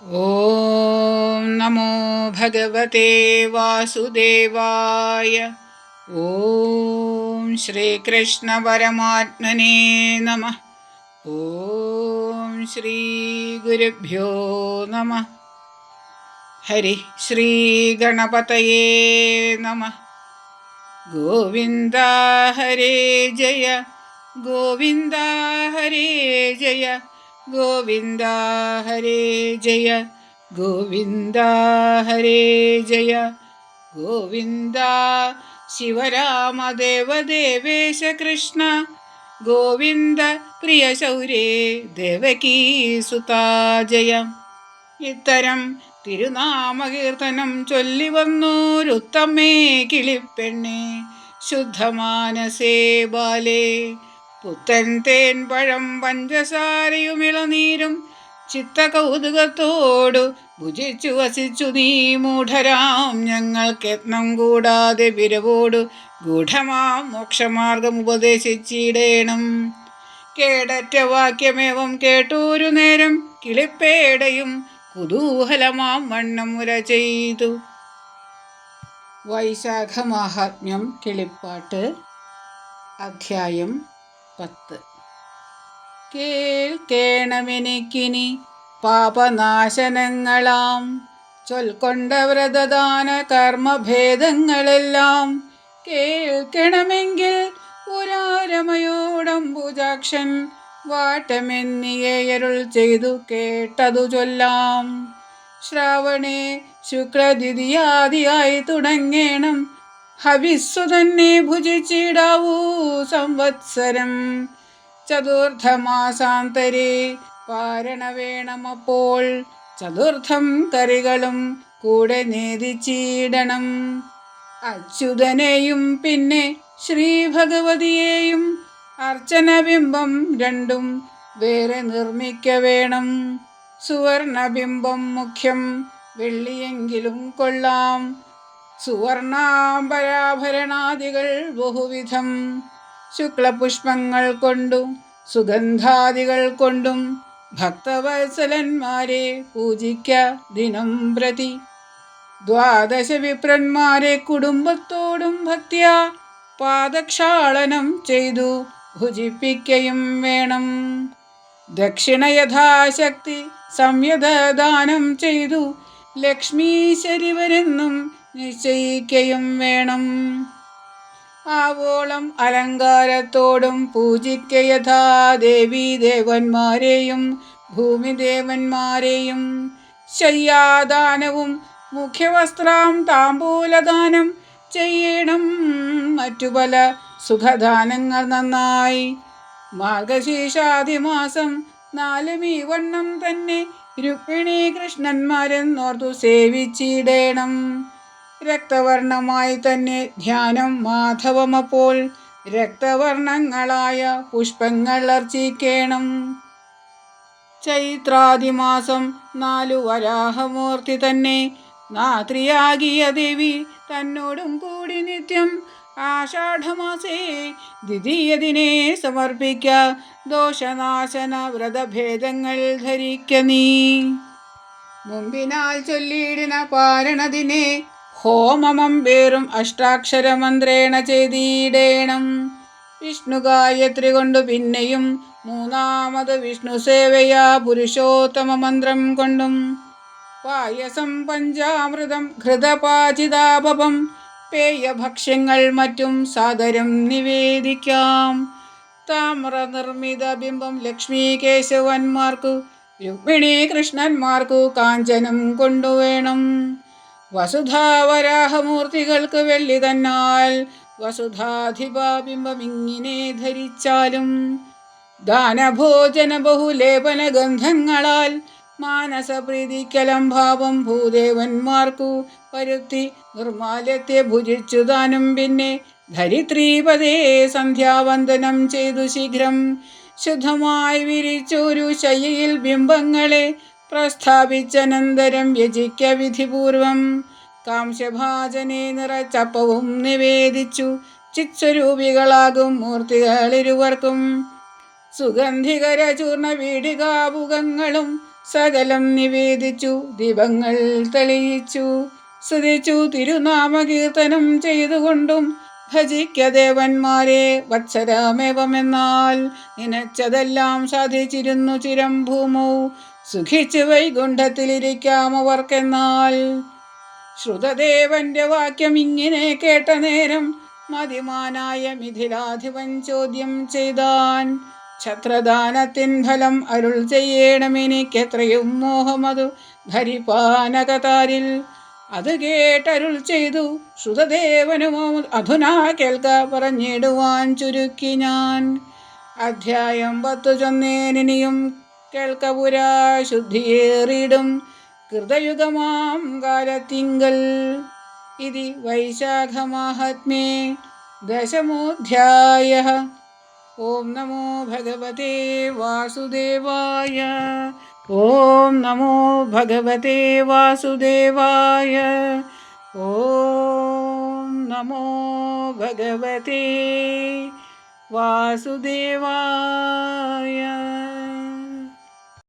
ഓം നമോ ഭഗവതേ വാസുദേവായ. ഓം ശ്രീകൃഷ്ണ പരമാത്മനേ നമഃ. ഓം ശ്രീ ഗുരുഭ്യോ നമഃ. ഹരി ശ്രീ ഗണപതയേ നമഃ. ഗോവിന്ദ ഹരേ ജയ ഗോവിന്ദ ഹരേ ജയ ഗോവിന്ദ ഹരേ ജയ ഗോവിന്ദ ഹരേ ജയ ഗോവിന്ദ. ശിവരാമദേവദേവേശ കൃഷ്ണ ഗോവിന്ദ പ്രിയ ശൗരേ ദേവകീ സുതാ ജയ. ഇത്തരം തിരുനാമകീർത്തനം ചൊല്ലി വന്നോരുത്തമേ കിളിപ്പെണ്ണേ, ശുദ്ധമാനസേ ബാലേ. പുത്തൻ തേൻ പഴം പഞ്ചസാരയുമിളനീരും ചിത്തകൗതുകത്തോടു ഭുജിച്ചു വസിച്ചു നീ മൂഢരാം ഞങ്ങൾക്ക് യത്നം കൂടാതെ വിരവോടു ഗൂഢമാം മോക്ഷമാർഗം ഉപദേശിച്ചിടേണം. കേടറ്റ വാക്യമേവം കേട്ടൂരു നേരം കിളിപ്പേടയും കുതൂഹലമാം വണ്ണം മുര ചെയ്തു. വൈശാഖ മാഹാത്മ്യം കിളിപ്പാട്ട് അധ്യായം 10. കേൾക്കേണമെനിക്കിനി പാപനാശനങ്ങളാം ചൊൽക്കൊണ്ട വ്രതദാന കർമ്മഭേദങ്ങളെല്ലാം. കേൾക്കണമെങ്കിൽ പുരാരമയോടംബുജാക്ഷൻ വാട്ടമെന്നിയരുൾ ചെയ്തു കേട്ടതു ചൊല്ലാം. ശ്രാവണേ ശുക്ലദ്വിതീയാദിയായി തുടങ്ങേണം ഹവിസ്സു തന്നെ ഭുജിച്ചിടാവൂ സംവത്സരം. ചതുർത്ഥമാസാന്തരേ പാരണ വേണമപ്പോൾ ചതുർത്ഥം കറികളും കൂടെ നേദിച്ചിടണം. അച്യുതനെയും പിന്നെ ശ്രീ ഭഗവതിയെയും അർച്ചനബിംബം രണ്ടും വേറെ നിർമ്മിക്ക വേണം. സുവർണബിംബം മുഖ്യം, വെള്ളിയെങ്കിലും കൊള്ളാം. സുവർണാംബരാഭരണാദികൾ ബഹുവിധം. ശുക്ലപുഷ്പങ്ങൾ കൊണ്ടും സുഗന്ധാദികൾ കൊണ്ടും ഭക്തവത്സലന്മാരെ പൂജിക്ക ദിനം പ്രതി. 12 വിപ്രന്മാരെ കുടുംബത്തോടും ഭക്തിയാ പാദക്ഷാളനം ചെയ്തു ഭുജിപ്പിക്കയും വേണം. ദക്ഷിണ യഥാശക്തി സംയതദാനം ചെയ്തു ലക്ഷ്മീശ്വരിവരെന്നും നിശ്ചയിക്കയും വേണം. ആവോളം അലങ്കാരത്തോടും പൂജിക്ക യഥാ ദേവീദേവന്മാരെയും ഭൂമിദേവന്മാരെയും. ശയ്യാദാനവും മുഖ്യവസ്ത്രം താമ്പൂലദാനം ചെയ്യണം. മറ്റു പല സുഖദാനങ്ങൾ നന്നായി. മാർഗശീർഷാദിമാസം 4 വണ്ണം തന്നെ രുക്മിണീ കൃഷ്ണന്മാരെന്നോർത്തു സേവിച്ചിടേണം. രക്തവർണമായി തന്നെ ധ്യാനം മാധവമപ്പോൾ രക്തവർണങ്ങളായ പുഷ്പങ്ങൾ അർച്ചിക്കേണം. ചൈത്രാദിമാസം 4 വരാഹമൂർത്തി തന്നെ നാത്രിയാകിയ ദേവി തന്നോടും കൂടി നിത്യം ആഷാഢമാസേ ദ്വിതീയതിനെ സമർപ്പിക്ക. ദോഷനാശന വ്രതഭേദങ്ങൾ ധരിക്ക നീ. മുമ്പിനാൽ ചൊല്ലിയിടിന പാരണതിനെ ഹോമമം വേറും അഷ്ടാക്ഷരമന്ത്രേണ ചെയ്തിടേണം. വിഷ്ണു ഗായത്രി കൊണ്ടു പിന്നെയും 3ാമത് വിഷ്ണു സേവയാ പുരുഷോത്തമ മന്ത്രം കൊണ്ടും. പായസം പഞ്ചാമൃതം ഘൃതപാചിതാപം പേയഭക്ഷ്യങ്ങൾ മറ്റും സാദരം നിവേദിക്കാം. താമ്ര നിർമ്മിത ബിംബം ലക്ഷ്മീ കേശവന്മാർക്കു രുക്മിണീ കൃഷ്ണന്മാർക്കു കാഞ്ചനം കൊണ്ടുവേണം. വസുധാവരാഹമൂർത്തികൾക്ക് വെള്ളി തന്നാൽ വസുധാധിപബിംബം ഇങ്ങനെ ധരിച്ചാലും. ദാനഭോജന ബഹുലേപന ഗന്ധങ്ങളാൽ മാനസപ്രീതിക്കലംഭാവം ഭൂദേവന്മാർക്കു വരുത്തി നിർമാല്യത്തെ ഭുജിച്ചു താനും പിന്നെ ധരിത്രീപദേ സന്ധ്യാവന്ദനം ചെയ്തു ശീഘ്രം ശുദ്ധമായി വിരിച്ചൊരു ശയ്യയിൽ ബിംബങ്ങളെ പ്രസ്ഥാപിച്ചനന്തരം യജിക്ക വിധിപൂർവം. കാംസ്യഭാജനെ നിറച്ചപ്പവും നിവേദിച്ചു ചിത്സ്വരൂപികളാകും മൂർത്തികളിരുവർക്കും. സുഗന്ധികര ചൂർണ വീടികാപുകങ്ങളും സകലം നിവേദിച്ചു ദീപങ്ങൾ തെളിയിച്ചു സ്തുതിച്ചു തിരുനാമകീർത്തനം ചെയ്തുകൊണ്ടും ഭജിക്ക ദേവന്മാരെ വത്സരമേവമെന്നാൽ നിനച്ചതെല്ലാം സാധിച്ചിരുന്നു ചിരം ഭൂമൗ സുഖിച്ചു വൈകുണ്ഠത്തിലിരിക്കാമവർക്കെന്നാൽ. ശ്രുതദേവന്റെ വാക്യം ഇങ്ങനെ കേട്ട നേരം മതിമാനായ മിഥിലാധിപൻ ചോദ്യം ചെയ്താൻ, ഛത്രദാനത്തിൻ ഫലം അരുൾ ചെയ്യണമെനിക്കെത്രയും മോഹമതു ധരിപ്പാനകതാരിൽ. അത് കേട്ടരുൾ ചെയ്തു ശ്രുതദേവനുമോ അധുനാ കേൾക്ക പറഞ്ഞിടുവാൻ ചുരുക്കി ഞാൻ. അധ്യായം 10 ചൊന്നേനിനിയും കേൾക്ക പുരാ ശുദ്ധിയേറിയിടും കൃതയുഗമാം കാലത്തിങ്കൽ. ഇതി വൈശാഖമാഹാത്മ്യേ ദശമോऽധ്യായഃ. ഓം നമോ ഭഗവതേ വാസുദേവായ. ഓം നമോ ഭഗവതേ വാസുദേവായ. ഓം നമോ ഭഗവതേ വാസുദേവായ.